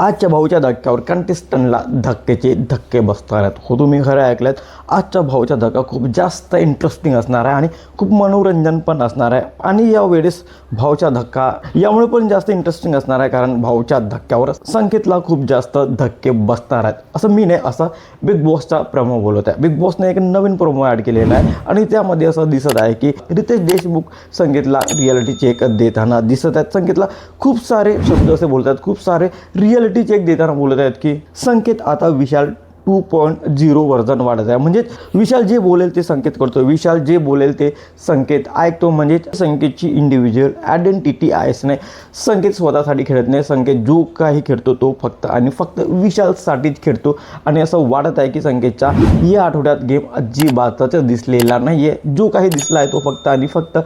आजच्या भाऊच्या धक्क्यावर कंटेस्टंटला धक्क्याचे धक्के बसणार आहेत. हो, तुम्ही खरं ऐकलंत. आजच्या भाऊचा धक्का खूप जास्त इंटरेस्टिंग असणार आहे आणि खूप मनोरंजन पण असणार आहे. आणि यावेळेस भाऊचा धक्का यामुळे पण जास्त इंटरेस्टिंग असणार आहे, कारण भाऊच्या धक्क्यावर संकेतला खूप जास्त धक्के बसणार आहेत. असं मी नाही, असं बिग बॉसचा प्रोमो बोलत आहे. बिग बॉसने एक नवीन प्रोमो ॲड केलेला आहे आणि त्यामध्ये असं दिसत आहे की रितेश देशमुख संकेतला रियालिटी चेक देताना दिसत आहेत. संकेतला खूप सारे शब्द असे बोलतात, खूप सारे रियालिटी चेक देताना बोलत आहेत की संकेत आता विशाल 2.0 वर्जन वाढत आहे. म्हणजे विशाल जे बोलेल ते संकेत करतो, विशाल जे बोलेल ते संकेत ऐकतो. म्हणजे संकेतची इंडिव्हिज्युअल आयडेंटिटी आहेच नाही. संकेत स्वतःसाठी खेळत नाही. संकेत जो काही खेळतो तो फक्त आणि फक्त विशालसाठीच खेळतो. आणि असं वाटत आहे की संकेतच्या या आठवड्यात गेम अजिबातच दिसलेला नाही आहे. जो काही दिसला आहे तो फक्त आणि फक्त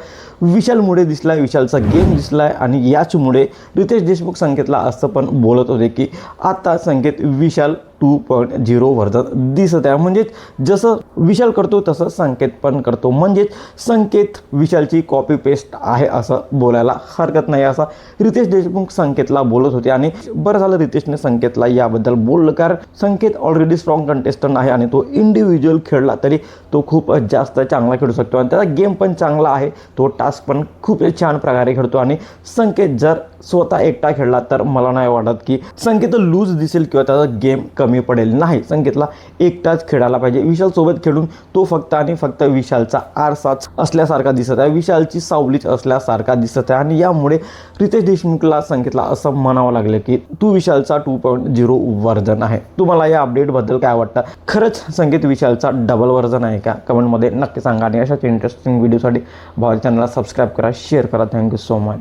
विशालमुळे दिसला आहे, विशालचा गेम दिसला आहे. आणि याचमुळे रितेश देशमुख संकेतला असं पण बोलत होते की आता संकेत विशाल 2.0 वर्जन दिसत आहे. म्हणजेच जसं विशाल करतो तसं संकेत पण करतो. म्हणजेच संकेत विशालची कॉपी पेस्ट आहे असं बोलायला हरकत नाही, असं रितेश देशमुख संकेतला बोलत होते. आणि बरं झालं रितेशने संकेतला याबद्दल बोललं, कारण संकेत ऑलरेडी स्ट्रॉंग कंटेस्टंट आहे आणि तो इंडिव्हिज्युअल खेळला तरी तो खूप जास्त चांगला खेळू शकतो आणि त्याचा गेम पण चांगला आहे. तो टास्क पण खूप छान प्रकारे खेळतो. आणि संकेत जर स्वतः एकटा खेळला तर मला नाही वाटत की संकेत लूज दिसेल किंवा त्याचा गेम कमी पडेल. नाही, संकेतला एकटाच खेळायला पाहिजे. विशाल सोबत खेळून तो फक्त आणि फक्त विशालचा आरसाच असल्यासारखा दिसत आहे, विशालची सावलीच असल्यासारखा दिसत आहे. आणि यामुळे रितेश देशमुखला संकेतला असं म्हणावं लागलं की तू विशालचा 2.0 वर्जन आहे. तुम्हाला या अपडेटबद्दल काय वाटतं? खरंच संकेत विशालचा डबल वर्जन आहे का? कमेंटमध्ये नक्की सांगा. आणि अशाच इंटरेस्टिंग व्हिडिओसाठी भाऊ चॅनलला सबस्क्राईब करा, शेअर करा. Thank you so much.